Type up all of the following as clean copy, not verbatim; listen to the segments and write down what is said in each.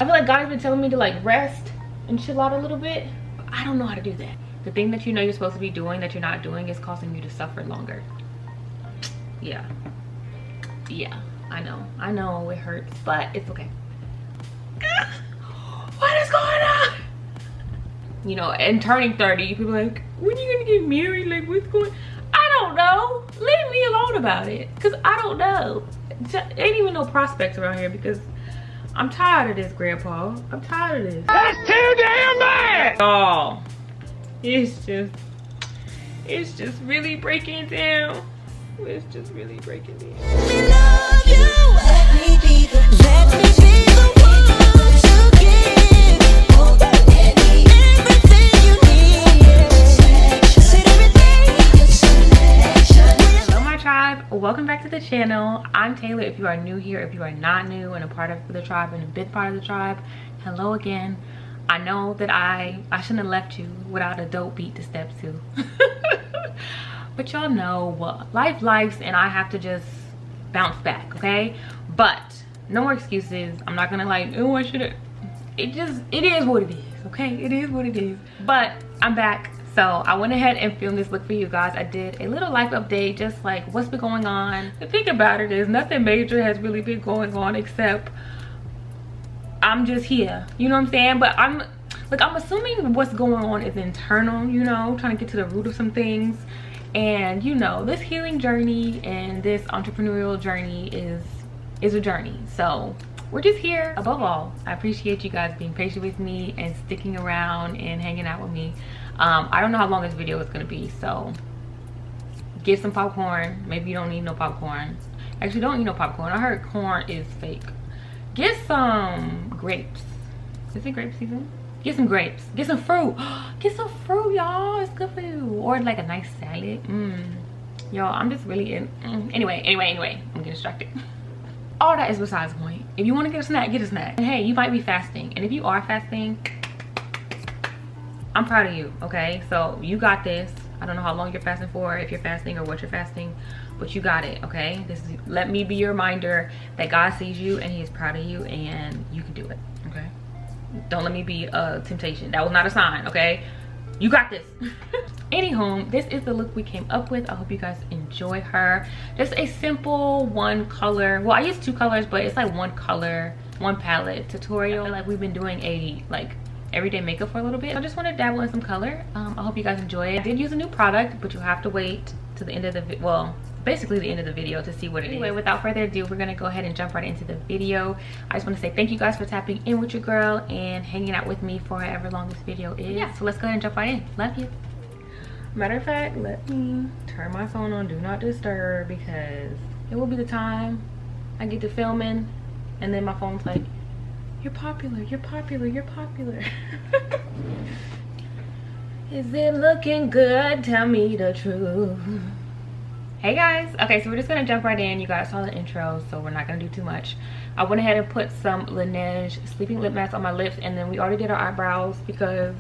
I feel like God has been telling me to like rest and chill out a little bit. But I don't know how to do that. The thing that you know you're supposed to be doing that you're not doing is causing you to suffer longer. Yeah, I know it hurts, but it's okay. What is going on? You know, and turning 30, people are like, when are you gonna get married? Like, what's going on? I don't know. Leave me alone about it, because I don't know. Ain't even no prospects around here, because I'm tired of this, Grandpa. I'm tired of this. That's too damn bad! Oh, it's just really breaking down. It's just really breaking down. Love you. Let me be the one to give all everything you need. Said everything your selection. Hello my tribe, welcome back to the channel. I'm Taylor. If you are new here, if you are not new and a part of the tribe and a big part of the tribe, hello again. I know that I shouldn't have left you without a dope beat to step to. But y'all know what life and I have to just bounce back, okay? But no more excuses. I'm not gonna like, oh, I should have. It is what it is, okay? It is what it is. But I'm back. So I went ahead and filmed this look for you guys. I did a little life update, just like what's been going on. The thing about it is nothing major has really been going on, except I'm just here, you know what I'm saying? But I'm assuming what's going on is internal, you know, trying to get to the root of some things. And you know, this healing journey and this entrepreneurial journey is a journey. So we're just here. Above all, I appreciate you guys being patient with me and sticking around and hanging out with me. I don't know how long this video is going to be, so get some popcorn. Maybe you don't need no popcorn. Actually, don't need no popcorn. I heard corn is fake. Get some grapes. Is it grape season? Get some grapes. Get some fruit. Get some fruit, y'all. It's good for you. Or like a nice salad. Y'all, I'm just really in. Anyway. I'm getting distracted. All that is besides the point. If you want to get a snack, get a snack. And hey, you might be fasting. And if you are fasting, I'm proud of you, okay? So you got this. I don't know how long you're fasting for, if you're fasting or what you're fasting, but you got it, okay? Let me be your reminder that God sees you and he is proud of you and you can do it, okay? Don't let me be a temptation. That was not a sign, okay? You got this. Anywho, this is the look we came up with. I hope you guys enjoy her. Just a simple one color. Well, I use two colors, but it's like one color, one palette tutorial. I feel like we've been doing a like everyday makeup for a little bit. I just want to dabble in some color. I hope you guys enjoy it. I did use a new product, but you have to wait to the end of the well, basically the end of the video to see what it is. Anyway, without further ado, we're gonna go ahead and jump right into the video. I just want to say thank you guys for tapping in with your girl and hanging out with me for however long this video is. Yeah, so let's go ahead and jump right in. Love you. Matter of fact, let me turn my phone on do not disturb, because it will be the time I get to filming and then my phone's like, you're popular. Is it looking good? Tell me the truth. Hey guys, okay, so we're just gonna jump right in. You guys saw the intro, so we're not gonna do too much. I went ahead and put some Laneige sleeping lip mask on my lips, and then we already did our eyebrows because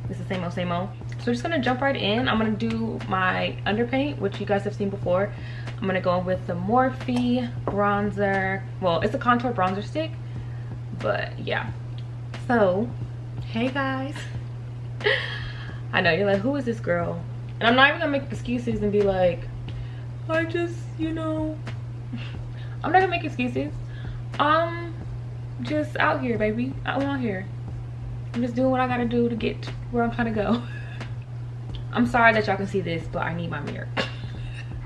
it's the same old. So we're just gonna jump right in. I'm gonna do my underpaint, which you guys have seen before. I'm gonna go in with the Morphe bronzer. Well, it's a contour bronzer stick, but yeah. So, hey guys. I know, you're like, who is this girl? And I'm not even gonna make excuses and be like, I just, you know. I'm not gonna make excuses. Just out here, baby. I'm out here. I'm just doing what I gotta do to get where I'm trying to go. I'm sorry that y'all can see this, but I need my mirror.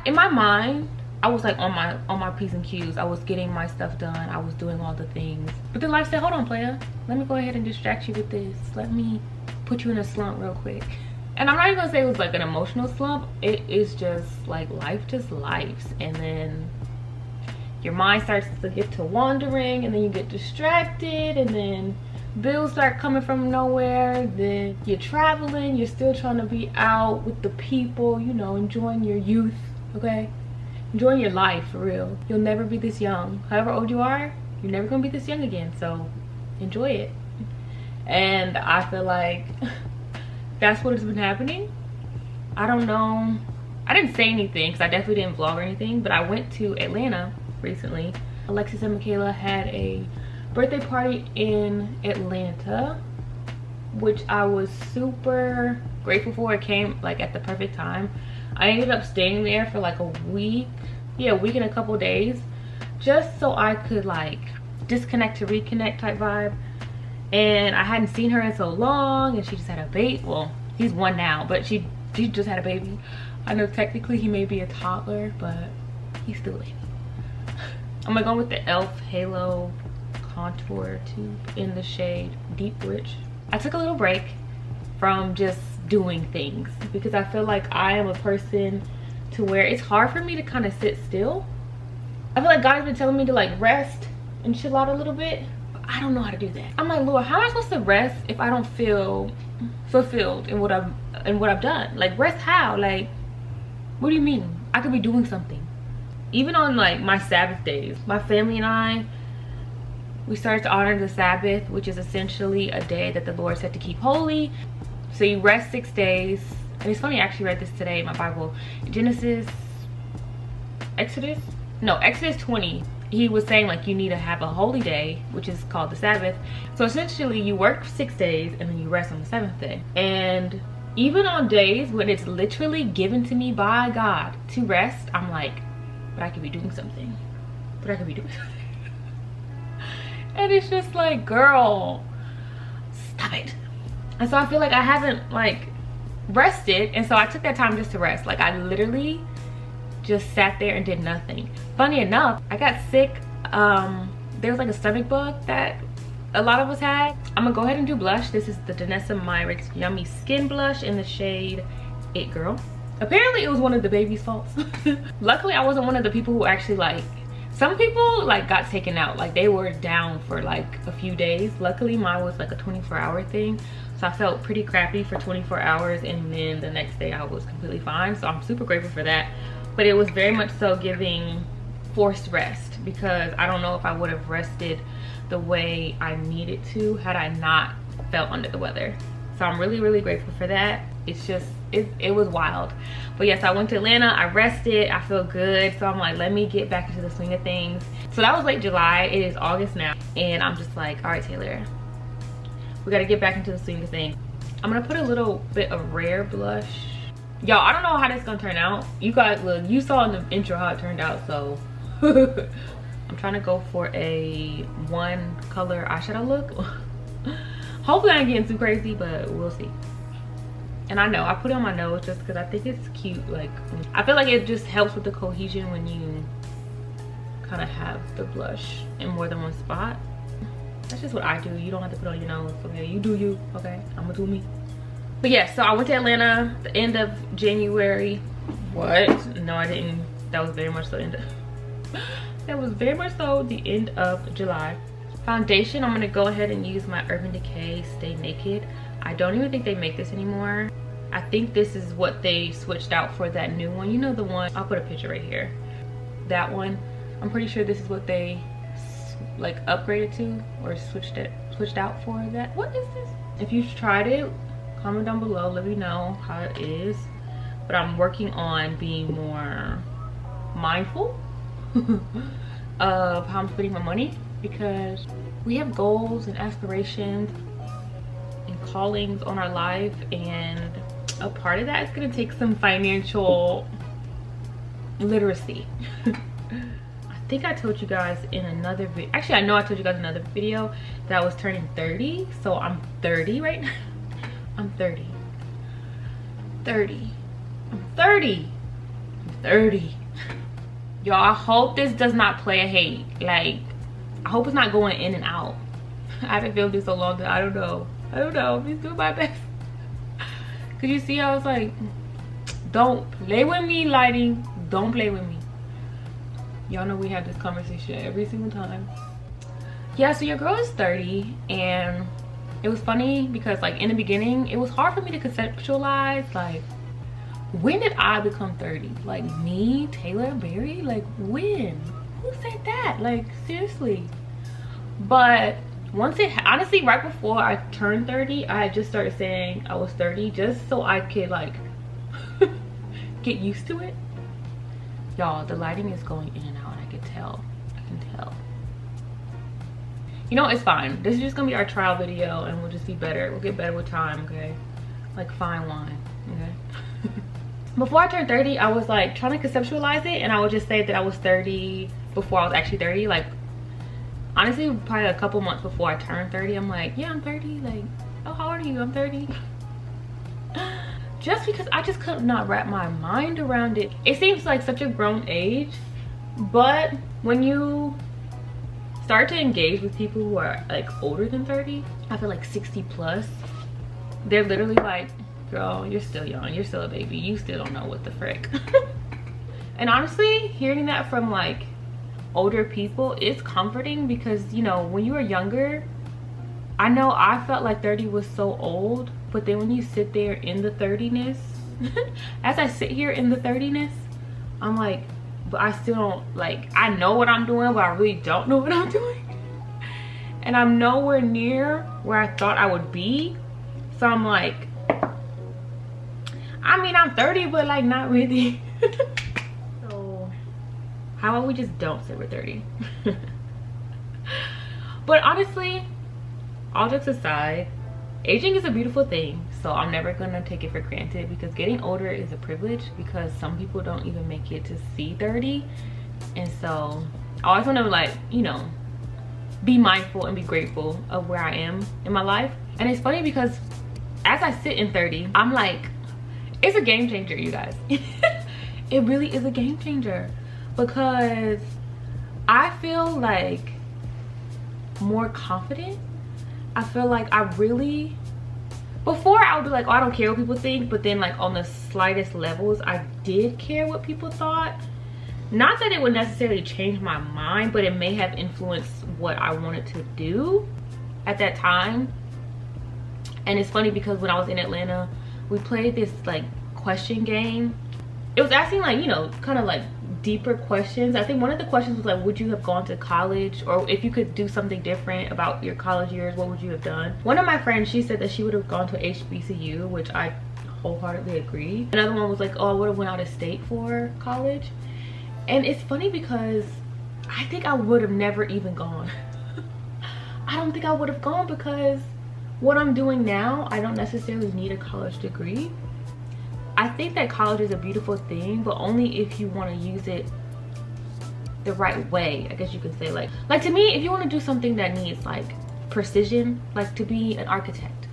In my mind, I was like on my P's and Q's. I was getting my stuff done. I was doing all the things. But then life said, hold on, player. Let me go ahead and distract you with this. Let me put you in a slump real quick. And I'm not even gonna say it was like an emotional slump. It is just like life just lives. And then your mind starts to get to wandering, and then you get distracted, and then bills start coming from nowhere. Then you're traveling, you're still trying to be out with the people, you know, enjoying your youth, okay? Enjoying your life, for real. You'll never be this young. However old you are, you're never gonna be this young again, so enjoy it. And I feel like that's what has been happening. I don't know. I didn't say anything because I definitely didn't vlog or anything, but I went to Atlanta recently. Alexis and Michaela had a birthday party in Atlanta, which I was super grateful for. It came like at the perfect time. I ended up staying there for like a week. Yeah, a week and a couple days, just so I could like disconnect to reconnect type vibe. And I hadn't seen her in so long, and she just had a baby. Well, he's one now, but she just had a baby. I know technically he may be a toddler, but he's still a baby. I'm gonna go with the e.L.F. Halo Contour Tube in the shade Deep Rich. I took a little break from just doing things because I feel like I am a person to where it's hard for me to kind of sit still. I feel like God has been telling me to like rest and chill out a little bit. I don't know how to do that. I'm like, Lord, how am I supposed to rest if I don't feel fulfilled in what I've done? Like, rest how? Like, what do you mean? I could be doing something. Even on like my Sabbath days, my family and we started to honor the Sabbath, which is essentially a day that the Lord said to keep holy. So you rest 6 days. And it's funny, I actually read this today in my Bible. Exodus 20. He was saying like you need to have a holy day, which is called the Sabbath. So essentially you work 6 days and then you rest on the 7th day. And even on days when it's literally given to me by God to rest, I'm like, but I could be doing something. But I could be doing something. And it's just like, girl, stop it. And so I feel like I haven't like rested, and so I took that time just to rest. Like, I literally just sat there and did nothing. Funny enough, I got sick. There was like a stomach bug that a lot of us had. I'm gonna go ahead and do blush. This is the Danessa Myricks Yummy Skin Blush in the shade It Girl. Apparently it was one of the baby's faults. Luckily I wasn't one of the people who actually like, some people like got taken out, like they were down for like a few days. Luckily mine was like a 24-hour thing, so I felt pretty crappy for 24 hours, and then the next day I was completely fine. So I'm super grateful for that. But it was very much so giving forced rest, because I don't know if I would have rested the way I needed to had I not felt under the weather. So I'm really, really grateful for that. It's just, it was wild. But yes, I went to Atlanta, I rested, I feel good. So I'm like, let me get back into the swing of things. So that was late July, it is August now. And I'm just like, all right, Taylor, we gotta get back into the swing of things. I'm gonna put a little bit of Rare blush. Y'all, I don't know how this is gonna turn out. You guys, look, you saw in the intro how it turned out, so. I'm trying to go for a one color eyeshadow look. Hopefully I ain't getting too crazy, but we'll see. And I know I put it on my nose just because I think it's cute. Like, I feel like it just helps with the cohesion when you kind of have the blush in more than one spot. That's just what I do. You don't have to put it on your nose. Okay, you do you. Okay, I'm gonna do me. But yeah, so I went to Atlanta the end of January. What? No, I didn't. That was very much so that was very much so the end of July. Foundation, I'm gonna go ahead and use my Urban Decay Stay Naked. I don't even think they make this anymore. I think this is what they switched out for that new one. You know, the one, I'll put a picture right here. That one, I'm pretty sure this is what they like upgraded to or switched out for that. What is this? If you've tried it, comment down below, let me know how it is. But I'm working on being more mindful of how I'm spending my money, because we have goals and aspirations and callings on our life, and a part of that is going to take some financial literacy. I think I told you guys in another video, actually I know I told you guys in another video that I was turning 30. So I'm 30 right now. I'm 30. Y'all, I hope this does not play a hate. Like, I hope it's not going in and out. I haven't filmed this so long that I don't know. I'm just doing my best. Cause you see how it's like, don't play with me, lighting. Don't play with me. Y'all know we have this conversation every single time. Yeah, so your girl is 30, and it was funny because like in the beginning, it was hard for me to conceptualize like, when did I become 30? Like me, Taylor Berry? Like when? Who said that? Like seriously. But once it, honestly, right before I turned 30, I had just started saying I was 30 just so I could like get used to it. Y'all, the lighting is going in and out, and I can tell. You know, it's fine. This is just gonna be our trial video and we'll just be better. We'll get better with time, okay? Like fine wine, okay? Before I turned 30, I was like trying to conceptualize it, and I would just say that I was 30 before I was actually 30. Like, honestly, probably a couple months before I turned 30, I'm like, yeah, I'm 30. Like, oh, how old are you? I'm 30. Just because I just could not wrap my mind around it. It seems like such a grown age, but when you start to engage with people who are like older than 30, I feel like 60 plus, they're literally like, girl, you're still young, you're still a baby, you still don't know what the frick. And honestly, hearing that from like older people is comforting, because you know, when you were younger, I know I felt like 30 was so old, but then when you sit there in the 30ness, as I sit here in the 30ness, I'm like, but I still don't, like, I know what I'm doing, but I really don't know what I'm doing. And I'm nowhere near where I thought I would be. So I'm like, I mean, I'm 30, but like not really. So how about we just don't say we're 30? But honestly, all jokes aside, aging is a beautiful thing, so I'm never gonna take it for granted, because getting older is a privilege, because some people don't even make it to see 30. And so I always want to, like, you know, be mindful and be grateful of where I am in my life. And it's funny because as I sit in 30, I'm like, it's a game changer, you guys. It really is a game changer, because I feel like more confident. I feel like I really, before I would be like, oh, I don't care what people think, but then like on the slightest levels, I did care what people thought. Not that it would necessarily change my mind, but it may have influenced what I wanted to do at that time. And it's funny because when I was in Atlanta, we played this like question game. It was asking like, you know, kind of like deeper questions. I think one of the questions was like, would you have gone to college, or if you could do something different about your college years, what would you have done? One of my friends, she said that she would have gone to HBCU, which I wholeheartedly agree. Another one was like, oh, I would have went out of state for college. And it's funny because I think I would have never even gone. I don't think I would have gone, because what I'm doing now, I don't necessarily need a college degree. I think that college is a beautiful thing, but only if you want to use it the right way, I guess you could say. Like to me, if you want to do something that needs like precision, like to be an architect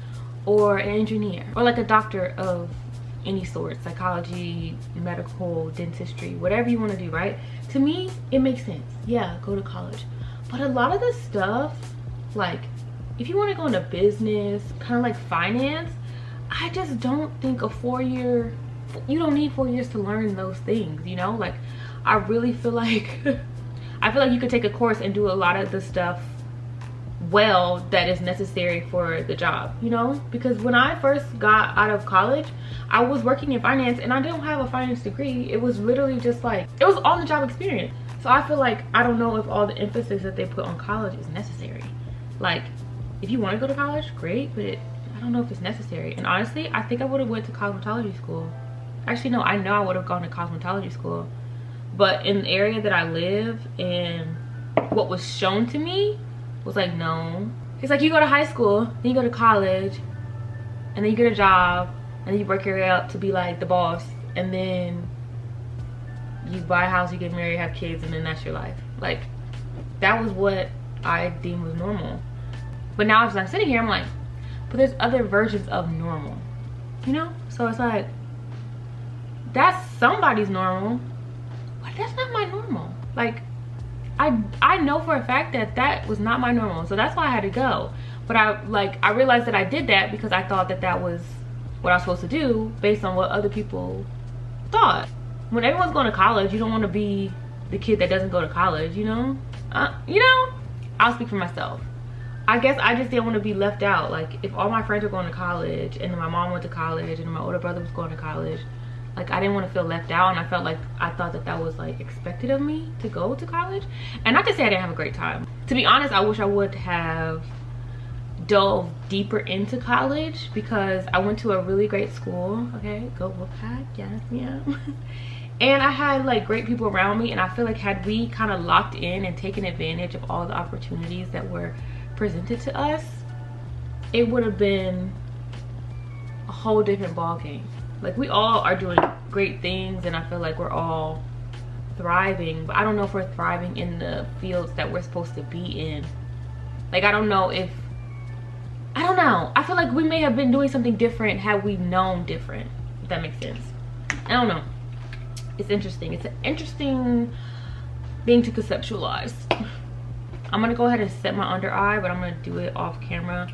or an engineer or like a doctor of any sort, psychology, medical, dentistry, whatever you want to do, right? To me, it makes sense. Yeah, go to college. But a lot of the stuff, like if you want to go into business, kind of like finance, I just don't think a 4-year, you don't need 4 years to learn those things, you know? Like, I really feel like, I feel like you could take a course and do a lot of the stuff well that is necessary for the job, you know? Because when I first got out of college, I was working in finance and I didn't have a finance degree. It was literally just like, it was on the job experience. So I feel like, I don't know if all the emphasis that they put on college is necessary. Like, if you want to go to college, great, but I don't know if it's necessary. And honestly, I think I would have went to cosmetology school. Actually, no, I know I would have gone to cosmetology school. But in the area that I live, and what was shown to me was like, no. It's like you go to high school, then you go to college, and then you get a job, and then you work your way up to be like the boss, and then you buy a house, you get married, have kids, and then that's your life. Like, that was what I deemed was normal. But now as I'm sitting here, I'm like, but there's other versions of normal, you know? So it's like, that's somebody's normal, but that's not my normal. Like, I know for a fact that that was not my normal, so that's why I had to go. But I realized that I did that because I thought that that was what I was supposed to do based on what other people thought. When everyone's going to college, you don't want to be the kid that doesn't go to college, you know? You know, I'll speak for myself. I guess I just didn't want to be left out. Like, if all my friends were going to college, and then my mom went to college, and my older brother was going to college, like, I didn't want to feel left out, and I felt like I thought that that was like expected of me to go to college. And not to say I didn't have a great time. To be honest, I wish I would have dove deeper into college, because I went to a really great school. Okay, go Wolfpack, yes, yeah. And I had like great people around me, and I feel like had we kind of locked in and taken advantage of all the opportunities that were presented to us, it would have been a whole different ball game. Like, we all are doing great things, and I feel like we're all thriving, but I don't know if we're thriving in the fields that we're supposed to be in. Like, I don't know. I feel like we may have been doing something different had we known different, if that makes sense. I don't know. It's interesting. It's an interesting thing to conceptualize. I'm gonna go ahead and set my under eye, but I'm gonna do it off camera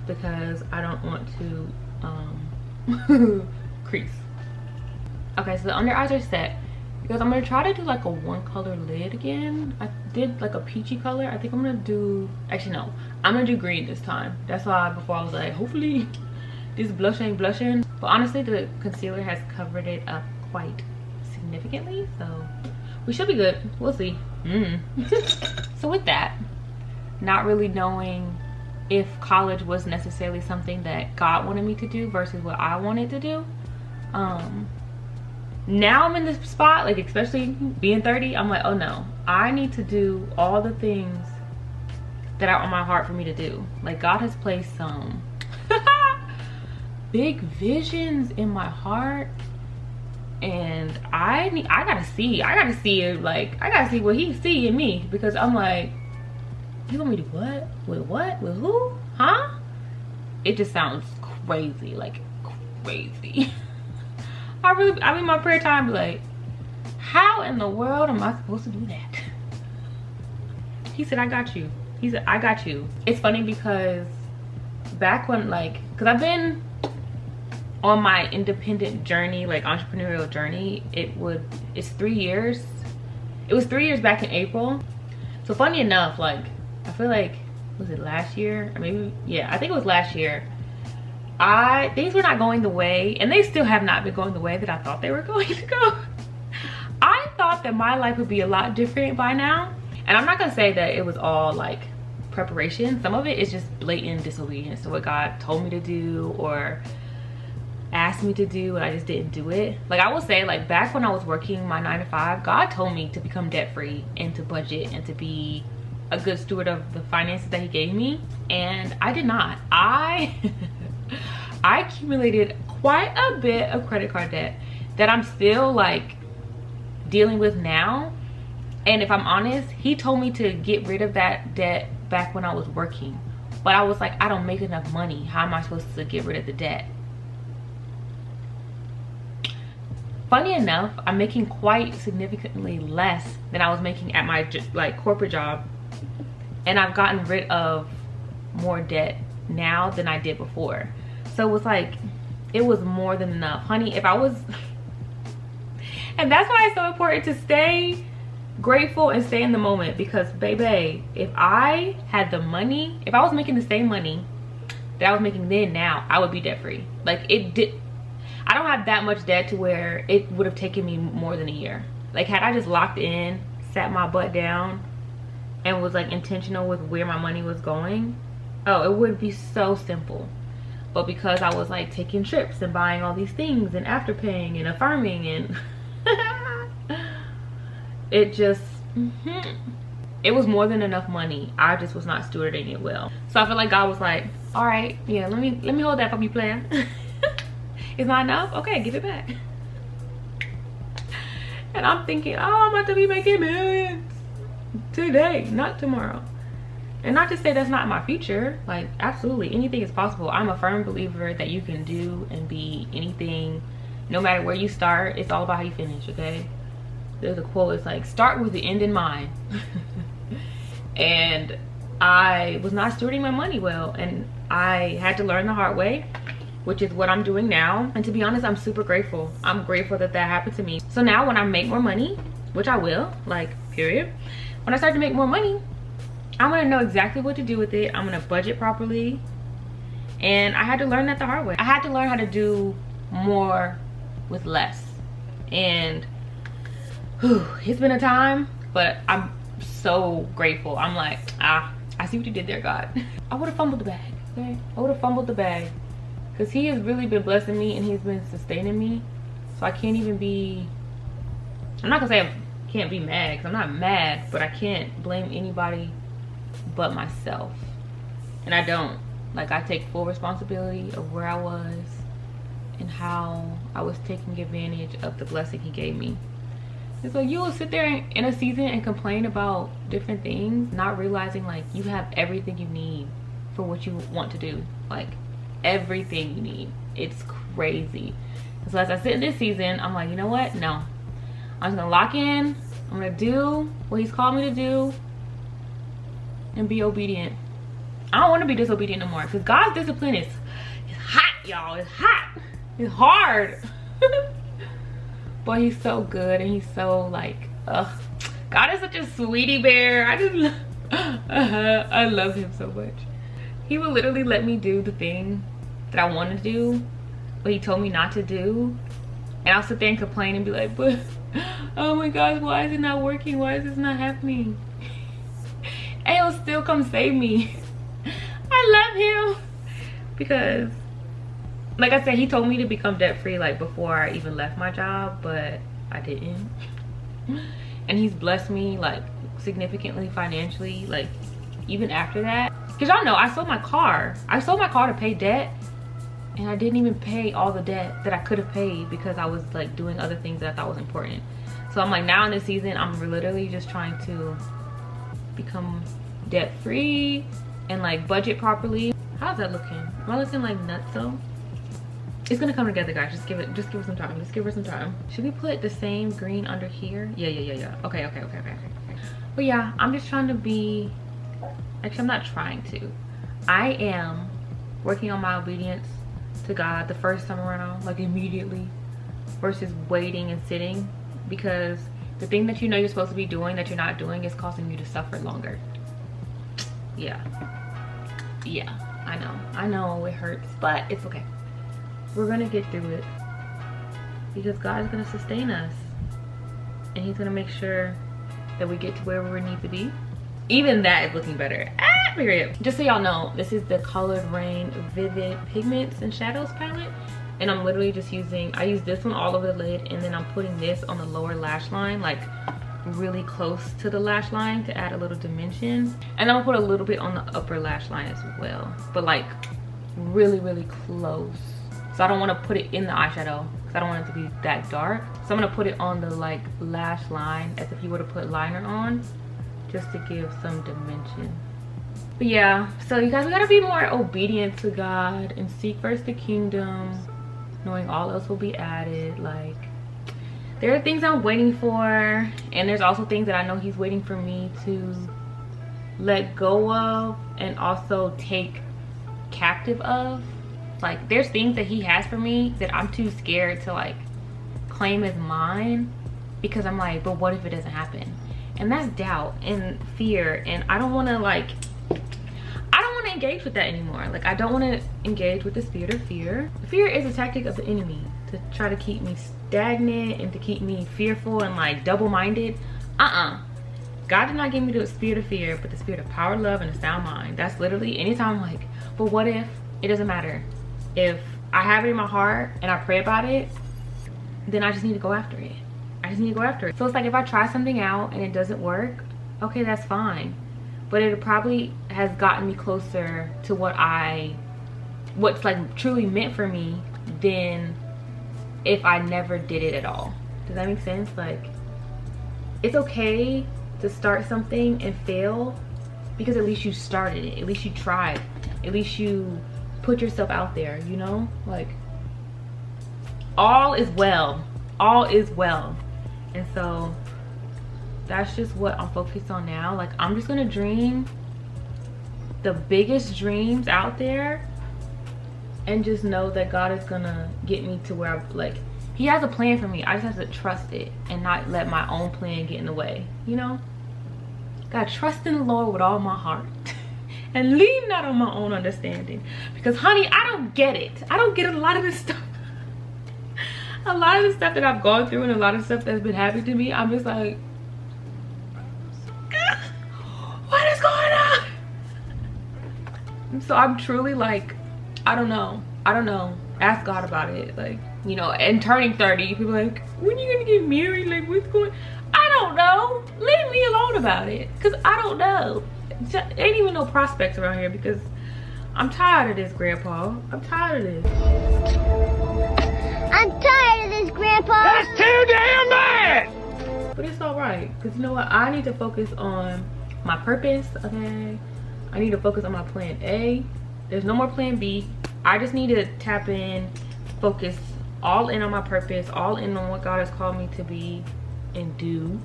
because I don't want to crease. Okay, so the under eyes are set because I'm gonna try to do like a one color lid again. I did like a peachy color. I think I'm gonna do, actually no, I'm gonna do green this time. That's why before I was like, hopefully this blush ain't blushing. But honestly, the concealer has covered it up quite significantly, so we should be good. We'll see. So with that, not really knowing if college was necessarily something that God wanted me to do versus what I wanted to do, now I'm in this spot, like especially being 30, I'm like, oh no, I need to do all the things that are on my heart for me to do. Like, God has placed some big visions in my heart, and I gotta see it. Like, I gotta see what he see in me, because I'm like, you want me to what? With what? With who? Huh? It just sounds crazy, like crazy. I mean, my prayer time be like, how in the world am I supposed to do that? He said, I got you. He said, I got you. It's funny because back when, like, because I've been on my independent journey, like entrepreneurial journey, it's 3 years. It was 3 years back in April. So funny enough, like, I feel like, was it last year? Or maybe, yeah, I think it was last year. Things were not going the way, and they still have not been going the way that I thought they were going to go. I thought that my life would be a lot different by now. And I'm not gonna say that it was all like preparation. Some of it is just blatant disobedience to what God told me to do or asked me to do, and I just didn't do it. Like, I will say, like, back when I was working my 9 to 5, God told me to become debt free and to budget and to be a good steward of the finances that he gave me, and I did not. I accumulated quite a bit of credit card debt that I'm still like dealing with now. And if I'm honest, he told me to get rid of that debt back when I was working, but I was like, I don't make enough money. How am I supposed to get rid of the debt? Funny enough, I'm making quite significantly less than I was making at my like corporate job, and I've gotten rid of more debt now than I did before. So it was like, it was more than enough, honey. If I was and that's why it's so important to stay grateful and stay in the moment, because baby, if I had the money, if I was making the same money that I was making then now, I would be debt free. Like, I don't have that much debt to where it would have taken me more than a year. Like, had I just locked in, sat my butt down, and was like intentional with where my money was going, oh, it would be so simple. But because I was like taking trips and buying all these things and afterpaying and affirming and it just it was more than enough money. I just was not stewarding it well. So I feel like God was like, all right, yeah, let me hold that from you, player. It's not enough? Okay, give it back. And I'm thinking, oh, I'm about to be making millions today, not tomorrow. And not to say that's not my future. Like, absolutely, anything is possible. I'm a firm believer that you can do and be anything, no matter where you start. It's all about how you finish, okay? There's a quote, it's like, start with the end in mind. And I was not stewarding my money well, and I had to learn the hard way, which is what I'm doing now. And to be honest, I'm super grateful. I'm grateful that that happened to me. So now when I make more money, which I will, like, period, when I start to make more money, I'm gonna know exactly what to do with it. I'm gonna budget properly. And I had to learn that the hard way. I had to learn how to do more with less. And it's been a time, but I'm so grateful. I'm like, I see what you did there, God. I would have fumbled the bag, okay? I would have fumbled the bag, because he has really been blessing me and he's been sustaining me. So I can't even be, I'm not gonna say I can't be mad, because I'm not mad, but I can't blame anybody but myself. And I don't. Like, I take full responsibility of where I was and how I was taking advantage of the blessing he gave me. And so you will sit there in a season and complain about different things, not realizing like you have everything you need for what you want to do. Like, everything you need. It's crazy. And so as I sit in this season, I'm like, you know what? No. I'm just gonna lock in. I'm gonna do what he's called me to do and be obedient. I don't want to be disobedient no more, because God's discipline is hot, y'all. It's hot. It's hard. But he's so good, and he's so like, God is such a sweetie bear. I just I love him so much. He will literally let me do the thing that I want to do, but he told me not to do. And I'll sit there and complain and be like, but oh my gosh, why is it not working? Why is this not happening? And he'll still come save me. I love him, because like I said, he told me to become debt free like before I even left my job, but I didn't. And he's blessed me like significantly financially, like even after that. Because y'all know I sold my car. I sold my car to pay debt, and I didn't even pay all the debt that I could have paid because I was like doing other things that I thought was important. So I'm like, now in this season, I'm literally just trying to become debt free and like budget properly. How's that looking? Am I looking like nuts though? It's gonna come together, guys. Just give it some time. Just give her some time. Should we put the same green under here? Yeah. Okay. But yeah, I'm just trying to be, actually I'm not trying to. I am working on my obedience to God the first time around, like immediately, versus waiting and sitting, because the thing that you know you're supposed to be doing that you're not doing is causing you to suffer longer. Yeah, I know it hurts, but it's okay. We're gonna get through it, because God is gonna sustain us, and he's gonna make sure that we get to where we need to be. Even that is looking better. Period. Just so y'all know, this is the Colored Rain Vivid Pigments and Shadows palette, and I'm literally just using, I use this one all over the lid, and then I'm putting this on the lower lash line, like really close to the lash line to add a little dimension. And I'm gonna put a little bit on the upper lash line as well, but like really close. So I don't want to put it in the eyeshadow because I don't want it to be that dark. So I'm gonna put it on the like lash line as if you were to put liner on, just to give some dimension. But yeah, so you guys, we gotta be more obedient to God and seek first the kingdom, knowing all else will be added. Like, there are things I'm waiting for, and there's also things that I know he's waiting for me to let go of and also take captive of. Like, there's things that he has for me that I'm too scared to like claim as mine, because I'm like, but what if it doesn't happen? And that's doubt and fear, and I don't want to like, I don't want to engage with that anymore. Like, I don't want to engage with the spirit of fear. Fear is a tactic of the enemy to try to keep me stagnant and to keep me fearful and like double-minded. God did not give me the spirit of fear, but the spirit of power, love, and a sound mind. That's literally, anytime I'm like, but what if? It doesn't matter. If I have it in my heart and I pray about it, then I just need to go after it. I just need to go after it. So it's like, if I try something out and it doesn't work, okay, that's fine. But it probably has gotten me closer to what's like truly meant for me than if I never did it at all. Does that make sense? Like, it's okay to start something and fail, because at least you started it. At least you tried. At least you put yourself out there, you know? Like, all is well. All is well. And so that's just what I'm focused on now. Like, I'm just gonna dream the biggest dreams out there and just know that God is gonna get me to where he has a plan for me. I just have to trust it and not let my own plan get in the way, you know? God, trust in the Lord with all my heart and lean not on my own understanding, because honey, I don't get it. I don't get a lot of this stuff. A lot of the stuff that I've gone through and a lot of stuff that's been happening to me, I'm just like, what is going on? So I'm truly like, I don't know. Ask God about it. Like, you know, and turning 30, people are like, when are you gonna get married? Like, what's going on? I don't know. Leave me alone about it, because I don't know. Ain't even no prospects around here, because I'm tired of this, Grandpa. I'm tired of this. I'm tired of this, Grandpa. That's too damn bad! But it's alright, because you know what? I need to focus on my purpose, okay? I need to focus on my plan A. There's no more plan B. I just need to tap in, focus all in on my purpose, all in on what God has called me to be and do.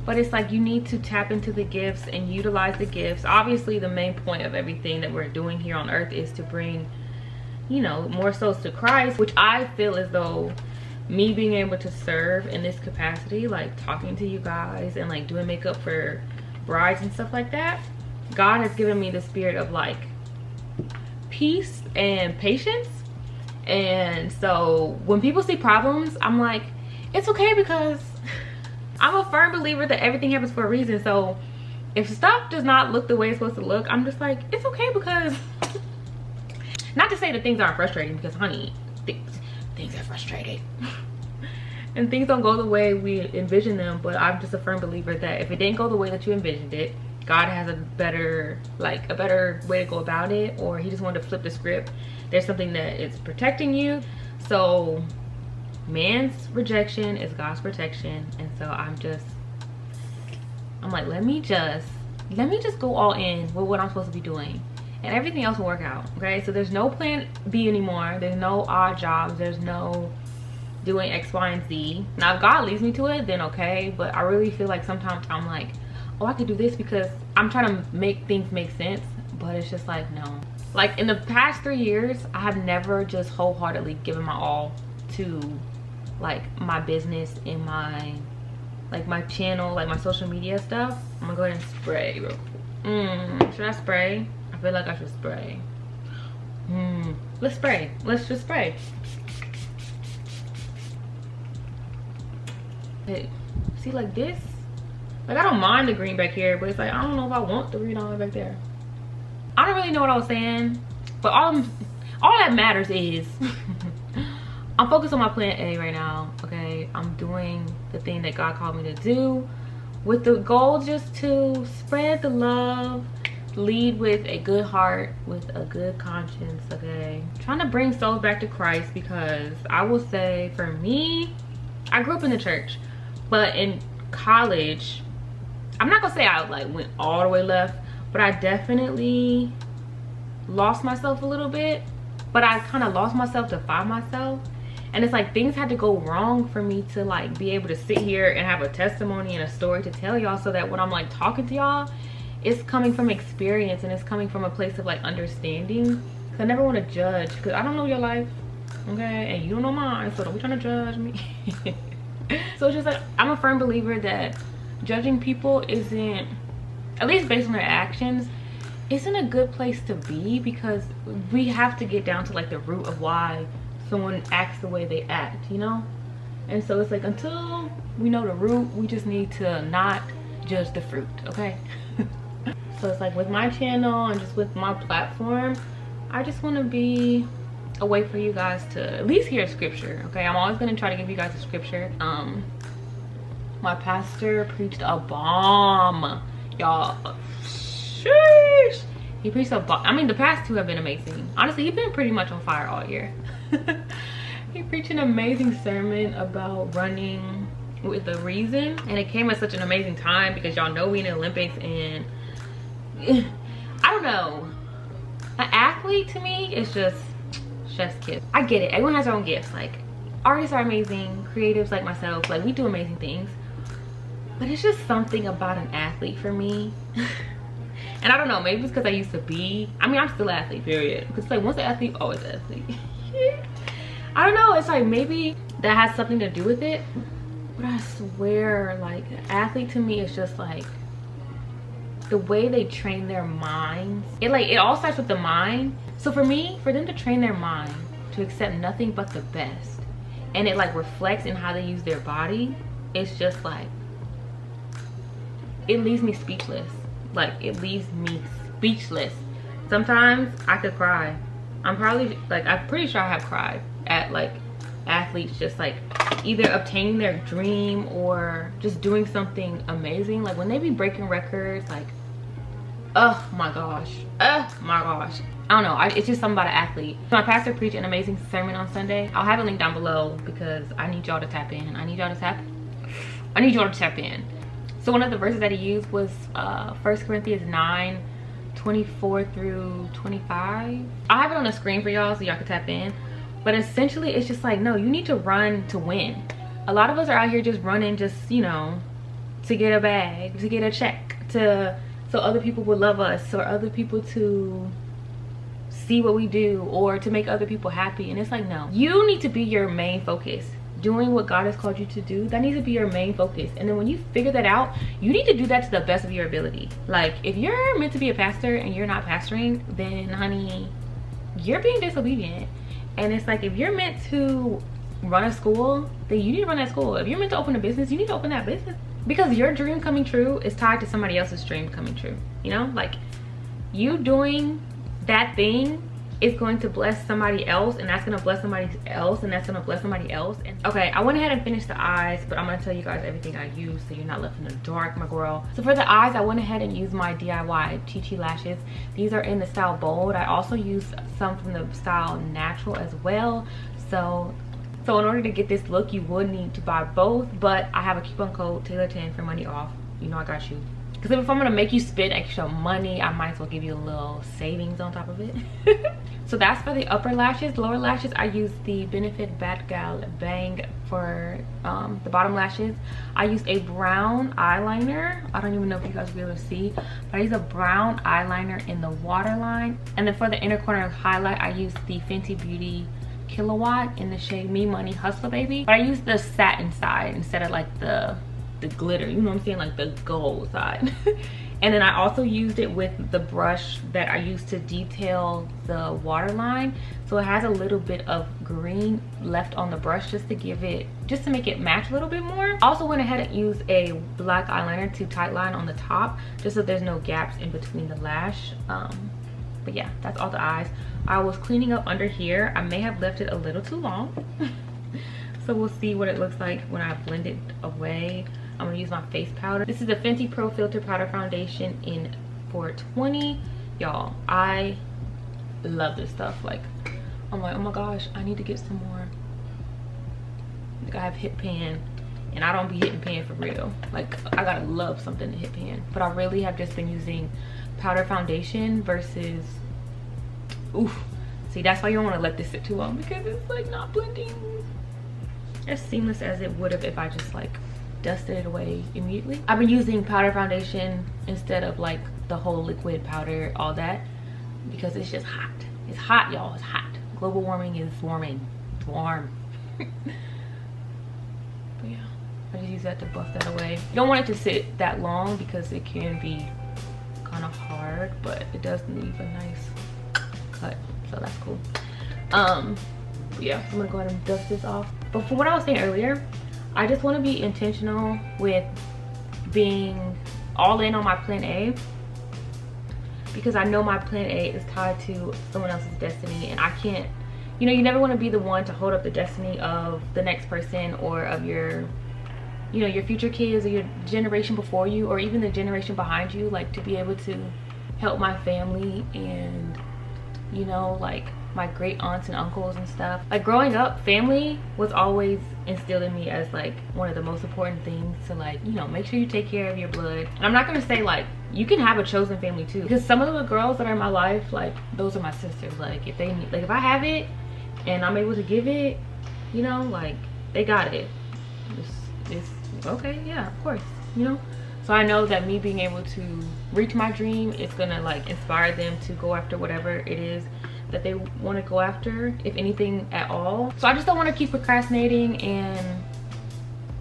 But it's like you need to tap into the gifts and utilize the gifts. Obviously, the main point of everything that we're doing here on earth is to bring, you know, more souls to Christ, which I feel as though me being able to serve in this capacity, like talking to you guys and like doing makeup for brides and stuff like that, God has given me the spirit of like peace and patience. And so when people see problems, I'm like, it's okay, because I'm a firm believer that everything happens for a reason. So if stuff does not look the way it's supposed to look, I'm just like, it's okay, because not to say that things aren't frustrating, because honey, things are frustrating and things don't go the way we envision them. But I'm just a firm believer that if it didn't go the way that you envisioned it, God has a better way to go about it, or he just wanted to flip the script. There's something that is protecting you. So man's rejection is God's protection. And so I'm like, let me just go all in with what I'm supposed to be doing, and everything else will work out. Okay, so there's no plan B anymore. There's no odd jobs. There's no doing X, Y, and Z. Now if God leads me to it, then okay. But I really feel like sometimes I'm like, oh, I could do this, because I'm trying to make things make sense. But it's just like, no. Like in the past 3 years, I have never just wholeheartedly given my all to like my business and my channel, like my social media stuff. I'm gonna go ahead and spray real quick. Should I spray? I feel like I should spray. Let's spray. Let's just spray. Hey, see, like this, like I don't mind the green back here, but it's like I don't know if I want the green all the way back there. I don't really know what I was saying, but all that matters is I'm focused on my plan A right now. Okay, I'm doing the thing that God called me to do, with the goal just to spread the love, lead with a good heart, with a good conscience. Okay, trying to bring souls back to Christ, because I will say for me, I grew up in the church, but in college, I'm not gonna say I like went all the way left, but I definitely lost myself a little bit. But I kind of lost myself to find myself. And it's like things had to go wrong for me to like be able to sit here and have a testimony and a story to tell y'all, so that when I'm like talking to y'all, it's coming from experience and it's coming from a place of like understanding. Cause I never want to judge, because I don't know your life, okay, and you don't know mine, so don't be trying to judge me. So it's just like, I'm a firm believer that judging people isn't, at least based on their actions, isn't a good place to be, because we have to get down to like the root of why someone acts the way they act, you know? And so it's like, until we know the root, we just need to not judge the fruit, okay? So it's like with my channel and just with my platform, I just want to be a way for you guys to at least hear scripture, okay? I'm always going to try to give you guys a scripture. My pastor preached a bomb, y'all. Sheesh. He preached a bomb. I mean, the past two have been amazing. Honestly, he's been pretty much on fire all year. He preached an amazing sermon about running with a reason, and it came at such an amazing time, because y'all know we in the Olympics, and I don't know, an athlete to me is just chef's kiss. I get it, everyone has their own gifts. Like, artists are amazing, creatives like myself, like we do amazing things, but it's just something about an athlete for me. And I don't know, maybe it's because I used to be, I mean, I'm still an athlete, period, because like once an athlete, always an athlete. I don't know, it's like maybe that has something to do with it, but I swear, like, an athlete to me is just like the way they train their minds. It all starts with the mind. So for me, for them to train their mind to accept nothing but the best, and it like reflects in how they use their body, it's just like, it leaves me speechless. Like, it leaves me speechless. Sometimes I could cry. I'm pretty sure I have cried at like athletes just like either obtaining their dream or just doing something amazing. Like when they be breaking records, like Oh my gosh. Oh my gosh. I don't know. It's just something about an athlete. My pastor preached an amazing sermon on Sunday. I'll have it linked down below because I need y'all to tap in. I need y'all to tap in. So one of the verses that he used was 1 Corinthians 9:24-25. I'll have it on the screen for y'all so y'all can tap in. But essentially, it's just like, no, you need to run to win. A lot of us are out here just running, just, you know, to get a bag, to get a check, so other people would love us, or other people to see what we do, or to make other people happy. And it's like, no, you need to be your main focus. Doing what God has called you to do, that needs to be your main focus. And then when you figure that out, you need to do that to the best of your ability. Like, if you're meant to be a pastor and you're not pastoring, then honey, you're being disobedient. And it's like, if you're meant to run a school, then you need to run that school. If you're meant to open a business, you need to open that business, because your dream coming true is tied to somebody else's dream coming true. You know, like, you doing that thing is going to bless somebody else, and that's gonna bless somebody else, and that's gonna bless somebody else. And okay, I went ahead and finished the eyes, but I'm gonna tell you guys everything I used so you're not left in the dark, my girl. So for the eyes, I went ahead and used my DIY Chi lashes. These are in the style bold. I also used some from the style natural as well. So in order to get this look, you would need to buy both, but I have a coupon code Taylor10 for money off. You know I got you. Because if I'm gonna make you spend extra money, I might as well give you a little savings on top of it. So that's for the upper lashes. Lower lashes, I use the Benefit Bad Gal Bang for the bottom lashes. I used a brown eyeliner. I don't even know if you guys will be able to see, but I use a brown eyeliner in the waterline. And then for the inner corner highlight, I used the Fenty Beauty Kilowatt in the shade Me Money Hustler Baby. But I used the satin side instead of like the glitter, you know what I'm saying, like the gold side. And then I also used it with the brush that I used to detail the waterline, so it has a little bit of green left on the brush just to make it match a little bit more. I also went ahead and used a black eyeliner to tightline on the top just so there's no gaps in between the lash. But yeah, that's all the eyes. I was cleaning up under here. I may have left it a little too long. So we'll see what it looks like when I blend it away. I'm gonna use my face powder. This is the Fenty Pro Filter Powder Foundation in 420. Y'all, I love this stuff. Like, I'm like, oh my gosh, I need to get some more. Like, I have hit pan, and I don't be hitting pan for real. Like, I gotta love something to hit pan. But I really have just been using powder foundation versus, oof. See, that's why you don't wanna let this sit too long, because it's like not blending as seamless as it would have if I just like dusted it away immediately. I've been using powder foundation instead of like the whole liquid powder, all that, because it's just hot. It's hot, y'all. It's hot. Global warming is warming. It's warm. But yeah, I just use that to buff that away. You don't want it to sit that long because it can be kind of hard, but it does leave a nice cut, so that's cool. Yeah, I'm gonna go ahead and dust this off. But for what I was saying earlier, I just want to be intentional with being all in on my plan A, because I know my plan A is tied to someone else's destiny, and I can't, you know, you never want to be the one to hold up the destiny of the next person, or of your, you know, your future kids, or your generation before you, or even the generation behind you. Like, to be able to help my family and, you know, like my great aunts and uncles and stuff. Like, growing up, family was always instilled in me as like one of the most important things to, like, you know, make sure you take care of your blood. And I'm not gonna say like you can have a chosen family too, because some of the girls that are in my life, like, those are my sisters. Like, if they need, like, if I have it and I'm able to give it, you know, like, they got it. It's okay, yeah, of course, you know. So I know that me being able to reach my dream is gonna like inspire them to go after whatever it is that they want to go after, if anything at all. So I just don't want to keep procrastinating and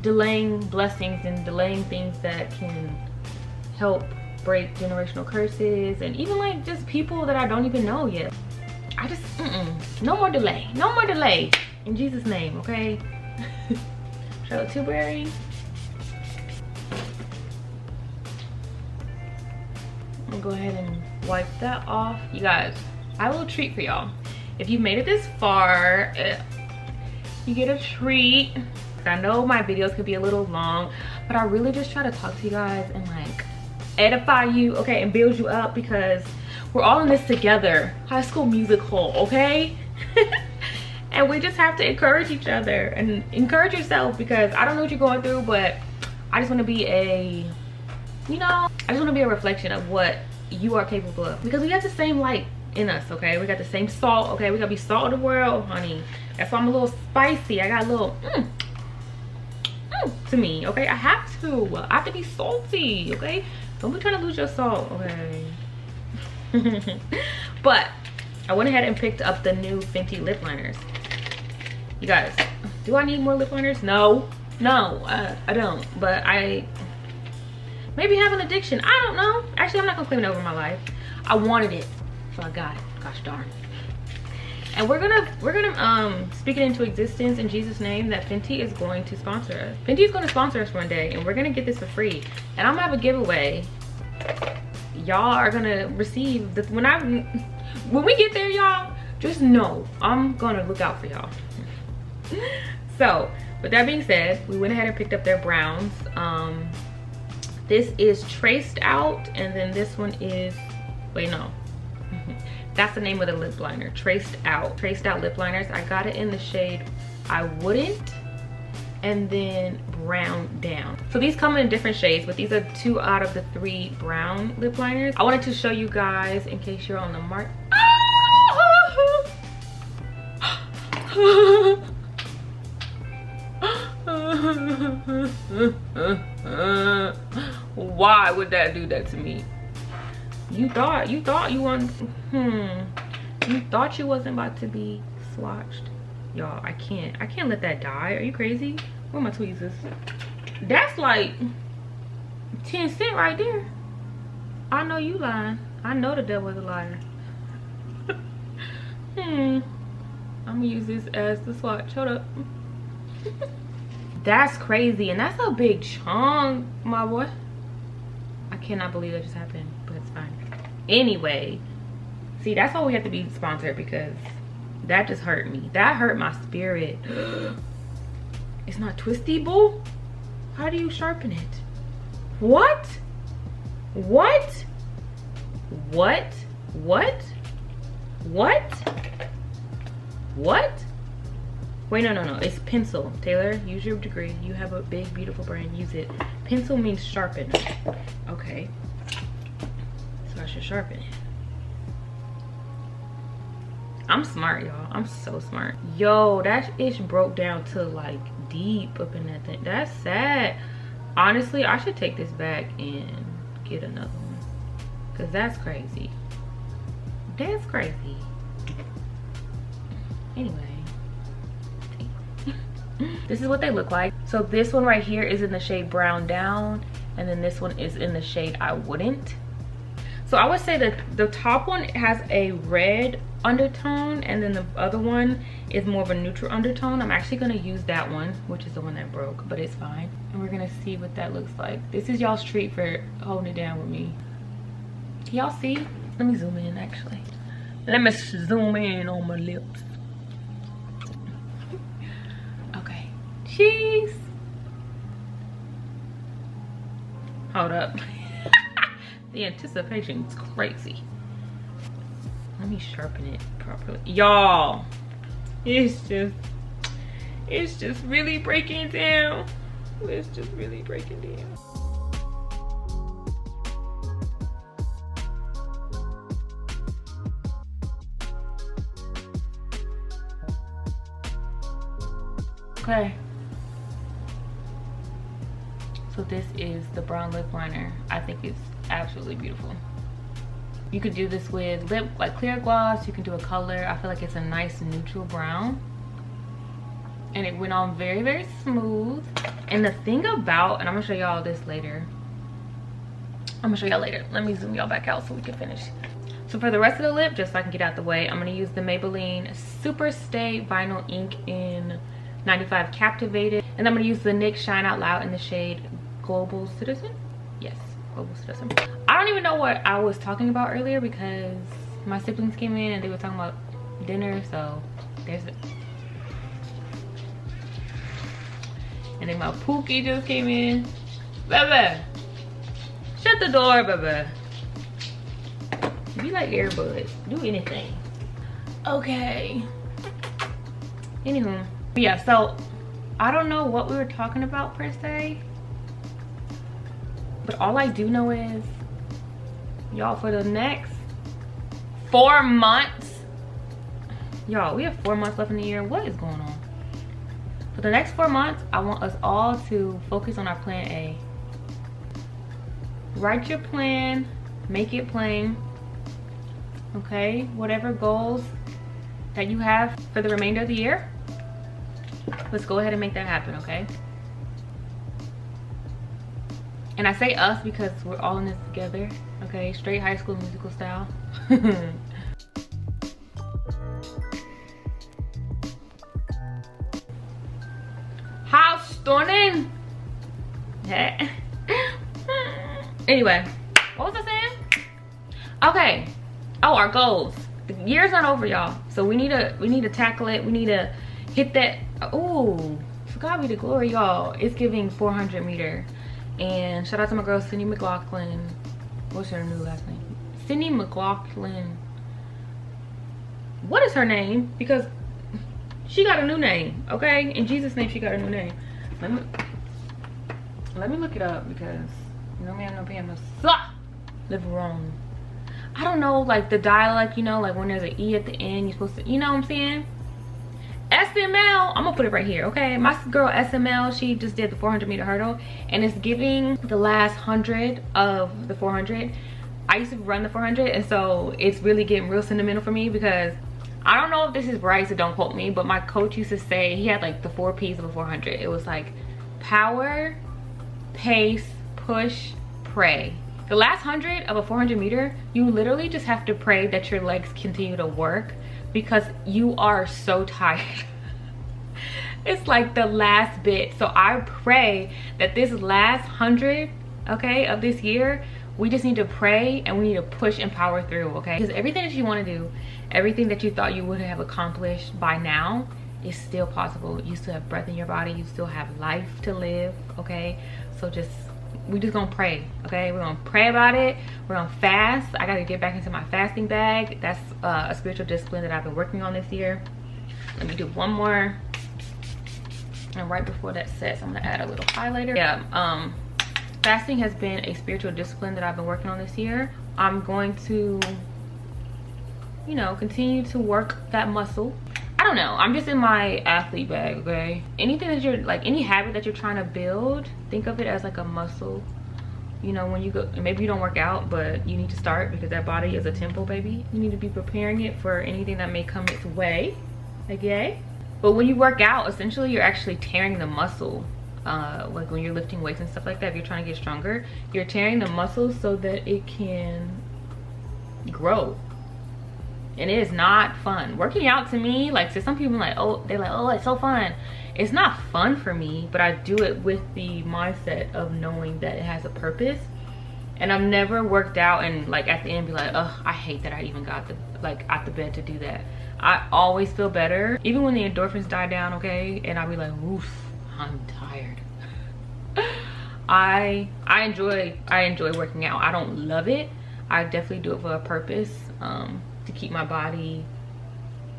delaying blessings and delaying things that can help break generational curses, and even like just people that I don't even know yet. I just no more delay, no more delay in Jesus' name, okay? Charlotte Tilbury. I'm gonna go ahead and wipe that off. You guys, I have a little treat for y'all. If you've made it this far, you get a treat. I know my videos could be a little long, but I really just try to talk to you guys and like edify you, okay, and build you up, because we're all in this together. High School Musical, okay? And we just have to encourage each other and encourage yourself, because I don't know what you're going through, but I just want to be a, you know, I just want to be a reflection of what you are capable of, because we got the same light in us, okay? We got the same salt, okay? We gotta be salt of the world, honey. That's why I'm a little spicy. I got a little to me, okay? I have to be salty, okay? Don't be trying to lose your salt, okay? But I went ahead and picked up the new Fenty lip liners. You guys, do I need more lip liners? No, I don't. But I maybe have an addiction. I don't know. Actually, I'm not gonna claim it over my life. I wanted it, so I got it. Gosh darn. And we're gonna speak it into existence in Jesus' name that Fenty is going to sponsor us. Fenty is going to sponsor us one day, and we're gonna get this for free. And I'm gonna have a giveaway. Y'all are gonna receive this when we get there, y'all. Just know I'm gonna look out for y'all. So with that being said, we went ahead and picked up their browns. This is Traced Out, and then this one is, wait, no. That's the name of the lip liner, Traced Out lip liners. I got it in the shade I Wouldn't, and then Brown Down. So these come in different shades, but these are 2 out of the 3 brown lip liners. I wanted to show you guys in case you're on the mark. Why would that do that to me? You thought you weren't, you thought you wasn't about to be swatched. Y'all, I can't let that die. Are you crazy? Where are my tweezers? That's like 10 cents right there. I know you lying. I know the devil's a liar. I'm gonna use this as the swatch. Hold up. That's crazy, and that's a big chunk, my boy. I cannot believe that just happened, but it's fine. Anyway, see, that's why we have to be sponsored, because that just hurt me. That hurt my spirit. It's not twisty, boo. How do you sharpen it? What? What? What? What? What? What? Wait, no. It's pencil. Taylor, use your degree. You have a big, beautiful brain. Use it. Pencil means sharpen. Okay. So I should sharpen it. I'm smart, y'all. I'm so smart. Yo, that ish broke down to like deep up in that thing. That's sad. Honestly, I should take this back and get another one, because that's crazy. That's crazy. Anyway. This is what they look like. So this one right here is in the shade Brown Down, and then this one is in the shade I Wouldn't. So I would say that the top one has a red undertone, and then the other one is more of a neutral undertone. I'm actually going to use that one, which is the one that broke, but it's fine. And we're going to see what that looks like. This is y'all's treat for holding it down with me. Y'all see? Let me zoom in, actually. Let me zoom in on my lips. Jeez. Hold up. The anticipation is crazy. Let me sharpen it properly. Y'all, it's just really breaking down. It's just really breaking down. Okay. So this is the brown lip liner. I think it's absolutely beautiful. You could do this with like clear gloss. You can do a color. I feel like it's a nice neutral brown, and it went on very, very smooth. And the thing about, and I'm gonna show y'all this later. I'm gonna show y'all later. Let me zoom y'all back out so we can finish. So for the rest of the lip, just so I can get out the way, I'm gonna use the Maybelline Super Stay Vinyl Ink in 95 Captivated, and I'm gonna use the NYX Shine Out Loud in the shade Global Citizen. Yes, Global Citizen. I don't even know what I was talking about earlier, because my siblings came in and they were talking about dinner, so there's it. And then my Pookie just came in. Bebe, Shut the door, baby. Be like earbuds. Do anything. Okay. Anywho. But yeah, so I don't know what we were talking about per se. But all I do know is, y'all, for the next 4 months, y'all, we have 4 months left in the year. What is going on? For the next 4 months, I want us all to focus on our plan A. Write your plan, make it plain, okay? Whatever goals that you have for the remainder of the year, let's go ahead and make that happen, okay? And I say us because we're all in this together, okay? Straight High School Musical style. How stunning! Anyway, what was I saying? Okay. Oh, our goals. The year's not over, y'all. So we need to tackle it. We need to hit that. Oh, for God be the glory, y'all. It's giving 400 meter. And shout out to my girl Cindy McLaughlin. What's her new last name? Cindy McLaughlin. What is her name? Because she got a new name, okay? In Jesus' name, she got a new name. Let me look it up, because you know me, I'm no paying no live wrong. I don't know, like the dialect, you know, like when there's an E at the end, you're supposed to, you know what I'm saying? SML, I'm gonna put it right here, okay? My girl SML, she just did the 400 meter hurdle, and it's giving the last 100 of the 400. I used to run the 400, and so it's really getting real sentimental for me, because I don't know if this is right, so don't quote me, but my coach used to say, he had like the 4 P's of a 400. It was like power, pace, push, pray. The last 100 of a 400 meter, you literally just have to pray that your legs continue to work, because you are so tired. It's like the last bit. So I pray that this last 100, okay, of this year, we just need to pray and we need to push and power through, okay? Because everything that you want to do, everything that you thought you would have accomplished by now is still possible. You still have breath in your body, you still have life to live, okay? So we just gonna pray, okay? We're gonna pray about it. We're gonna fast. I gotta get back into my fasting bag. That's a spiritual discipline that I've been working on this year. Let me do one more. And right before that sets, I'm gonna add a little highlighter. Yeah, fasting has been a spiritual discipline that I've been working on this year. I'm going to, you know, continue to work that muscle. I don't know, I'm just in my athlete bag, okay? Anything that you're like, any habit that you're trying to build, think of it as like a muscle. You know, when you go, maybe you don't work out, but you need to start, because that body is a temple, baby. You need to be preparing it for anything that may come its way, okay? But when you work out, essentially you're actually tearing the muscle. Like when you're lifting weights and stuff like that, if you're trying to get stronger, you're tearing the muscles so that it can grow. And it is not fun. Working out to me, like, to some people, like, oh, they're like, oh, it's so fun. It's not fun for me, but I do it with the mindset of knowing that it has a purpose. And I've never worked out and like at the end be like, oh, I hate that I even got out the bed to do that. I always feel better, even when the endorphins die down, okay? And I'll be like, oof, I'm tired. I enjoy working out. I don't love it. I definitely do it for a purpose, to keep my body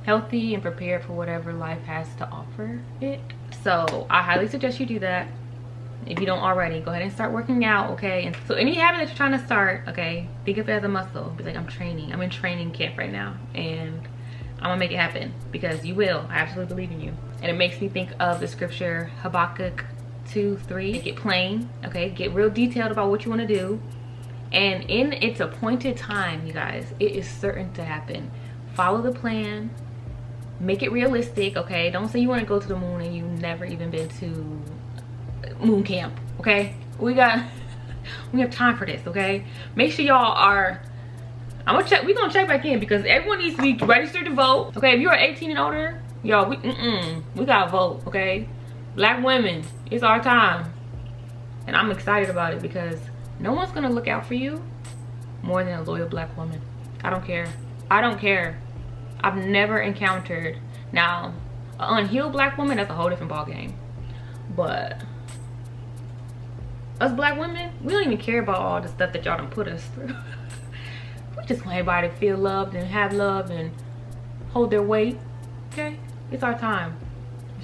healthy and prepared for whatever life has to offer it. So I highly suggest you do that. If you don't already, go ahead and start working out, okay? And so any habit that you're trying to start, okay, think of it as a muscle. Be like, I'm in training camp right now, and I'm gonna make it happen, because you will. I absolutely believe in you. And it makes me think of the scripture Habakkuk 2:3. Make it plain, okay? Get real detailed about what you want to do, and in its appointed time, you guys, it is certain to happen. Follow the plan, make it realistic, okay? Don't say you want to go to the moon and you've never even been to moon camp, okay? We have time for this, okay? Make sure y'all are, we're gonna check back in, because everyone needs to be registered to vote, okay? If you're 18 and older, y'all, we gotta vote, okay? Black women, it's our time. And I'm excited about it, because no one's gonna look out for you more than a loyal black woman. I don't care. I don't care. I've never encountered, now, an unhealed black woman, that's a whole different ball game. But us black women, we don't even care about all the stuff that y'all done put us through. We just want everybody to feel loved and have love and hold their weight. Okay, it's our time.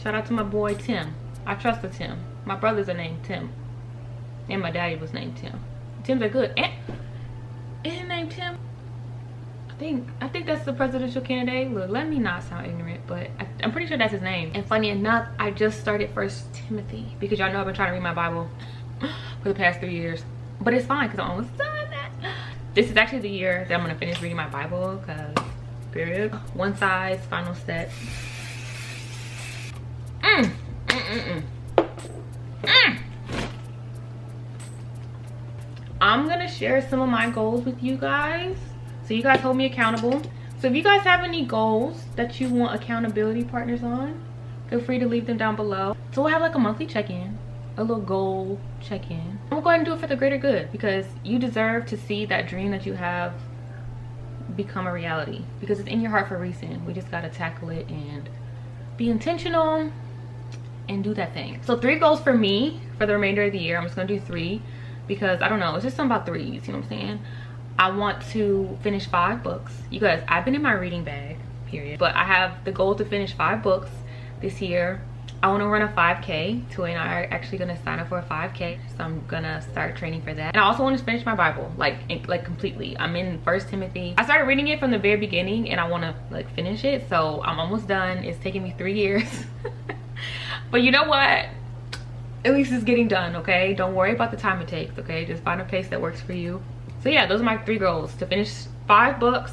Shout out to my boy Tim. I trust the Tim. My brothers are named Tim, and my daddy was named Tim. Tims are good. And is his name Tim? I think that's the presidential candidate. Look, let me not sound ignorant, but I'm pretty sure that's his name. And funny enough, I just started 1 Timothy because y'all know I've been trying to read my Bible for the past 3 years. But it's fine because I'm almost done that. This is actually the year that I'm gonna finish reading my Bible because period. One size, final set. I'm gonna share some of my goals with you guys, so you guys hold me accountable. So if you guys have any goals that you want accountability partners on, feel free to leave them down below. So we'll have like a monthly check-in, a little goal check-in. We'll go ahead and do it for the greater good, because you deserve to see that dream that you have become a reality, because it's in your heart for a reason. We just gotta tackle it and be intentional and do that thing. So 3 goals for me for the remainder of the year. I'm just gonna do 3 because I don't know, it's just something about 3s, you know what I'm saying? I want to finish 5 books. You guys, I've been in my reading bag, period, but I have the goal to finish 5 books this year. I want to run a 5K. Tua and I are actually gonna sign up for a 5K, so I'm gonna start training for that. And I also want to finish my Bible, like completely. I'm in 1 Timothy. I started reading it from the very beginning, and I want to like finish it. So I'm almost done. It's taking me 3 years, but you know what? At least it's getting done. Okay, don't worry about the time it takes. Okay, just find a pace that works for you. So yeah, those are my 3 goals: to finish 5 books,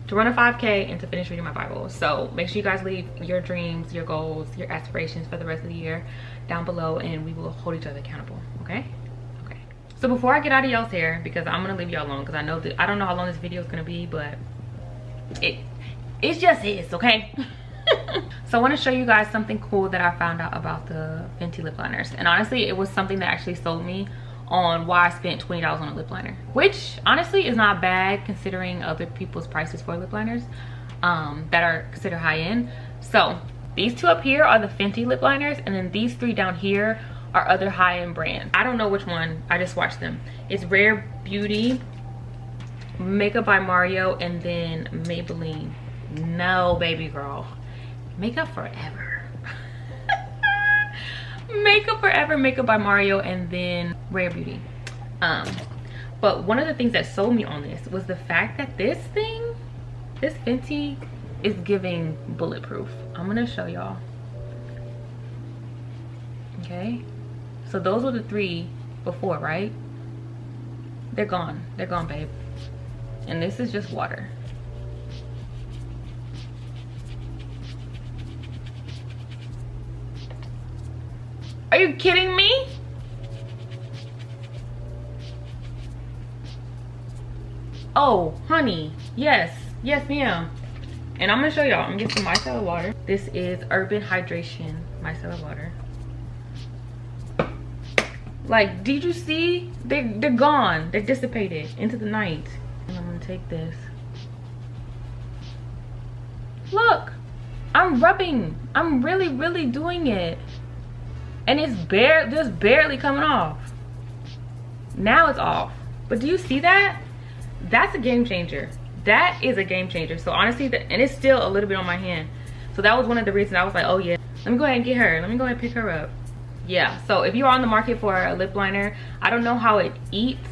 to run a 5K, and to finish reading my Bible. So make sure you guys leave your dreams, your goals, your aspirations for the rest of the year down below, and we will hold each other accountable. Okay? Okay. So before I get out of y'all's hair, because I'm gonna leave y'all alone, because I know that I don't know how long this video is gonna be, but it just is, okay? So I want to show you guys something cool that I found out about the Fenty lip liners, and honestly, it was something that actually sold me on why I spent $20 on a lip liner, which honestly is not bad considering other people's prices for lip liners that are considered high-end. So these 2 up here are the Fenty lip liners, and then these 3 down here are other high-end brands. I don't know which one, I just watched them. It's Rare Beauty, Makeup by Mario, and then Maybelline. No, baby girl, Makeup Forever. Makeup Forever, Makeup by Mario, and then Rare Beauty. But one of the things that sold me on this was the fact that this Fenty is giving bulletproof. I'm gonna show y'all. Okay, so those were the 3 before, right? They're gone, babe. And this is just water. Are you kidding me? Oh, honey, yes ma'am. And I'm gonna show y'all. I'm gonna get some micellar water. This is Urban Hydration micellar water. Like, did you see? They're gone. They're dissipated into the night. And I'm gonna take this. Look, I'm rubbing. I'm really doing it. And it's just barely coming off. Now it's off. But do you see that? That's a game changer. That is a game changer. So honestly, and it's still a little bit on my hand. So that was one of the reasons I was like, oh yeah, let me go ahead and get her. Let me go ahead and pick her up. Yeah, so if you're on the market for a lip liner, I don't know how it eats.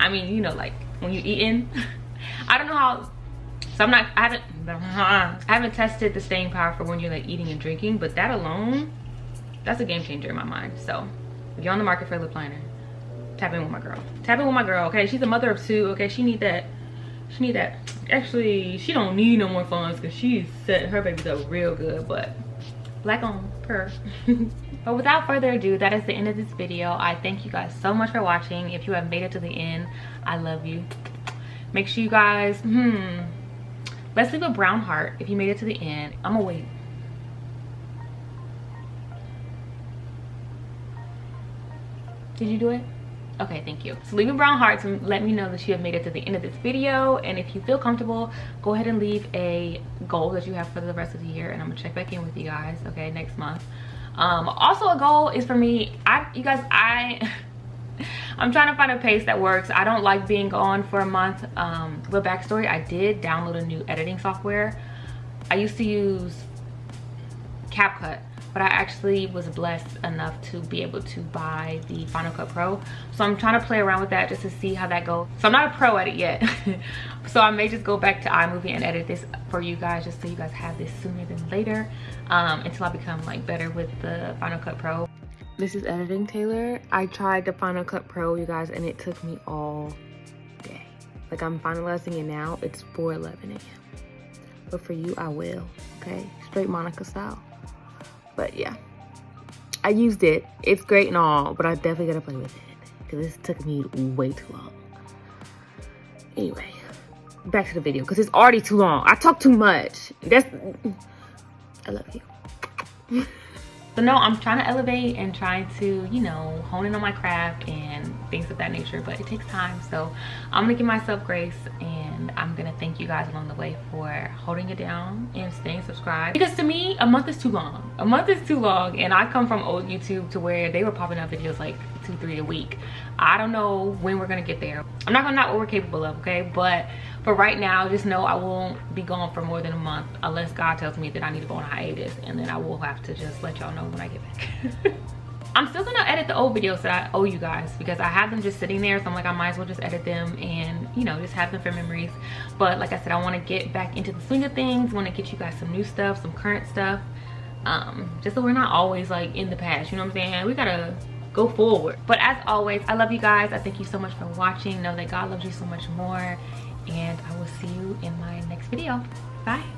I mean, you know, like when you're eating. I don't know how, so I haven't tested the staying power for when you're like eating and drinking, but that alone, that's a game changer in my mind. So if you're on the market for a lip liner, tap in with my girl. Tap in with my girl, okay? She's a mother of 2, okay? She need that. Actually, she don't need no more funds because she's set her babies up real good, but black on her. But without further ado, that is the end of this video. I thank you guys so much for watching. If you have made it to the end, I love you. Make sure you guys, let's leave a brown heart if you made it to the end. I'm gonna wait. Did you do it? Okay, thank you. So leave a brown heart to let me know that you have made it to the end of this video. And if you feel comfortable, go ahead and leave a goal that you have for the rest of the year, and I'm gonna check back in with you guys, okay, next month. Also a goal is for me, you guys, I'm trying to find a pace that works. I don't like being gone for a month. But backstory, I did download a new editing software. I used to use CapCut, but I actually was blessed enough to be able to buy the Final Cut Pro. So I'm trying to play around with that just to see how that goes. So I'm not a pro at it yet. So I may just go back to iMovie and edit this for you guys, just so you guys have this sooner than later, until I become like better with the Final Cut Pro. This is editing Taylor. I tried the Final Cut Pro, you guys, and it took me all day. Like, I'm finalizing it now. It's 4:11 a.m. But for you, I will, okay? Straight Monica style. But yeah, I used it. It's great and all, but I definitely gotta play with it because this took me way too long. Anyway, back to the video because it's already too long. I talk too much. I love you. So no, I'm trying to elevate and trying to, you know, hone in on my craft and things of that nature, but it takes time. So I'm gonna give myself grace, and I'm gonna thank you guys along the way for holding it down and staying subscribed. Because to me, a month is too long. A month is too long, and I come from old YouTube to where they were popping up videos like 2-3 a week. I don't know when we're gonna get there. I'm not gonna knock what we're capable of, okay? But for right now, just know I won't be gone for more than a month unless God tells me that I need to go on a hiatus, and then I will have to just let y'all know when I get back. I'm still gonna edit the old videos that I owe you guys because I have them just sitting there, so I'm like, I might as well just edit them and, you know, just have them for memories. But like I said, I want to get back into the swing of things. Want to get you guys some new stuff, some current stuff, just so we're not always like in the past, you know what I'm saying? We gotta go forward. But as always, I love you guys. I thank you so much for watching. Know that God loves you so much more, and I will see you in my next video. Bye.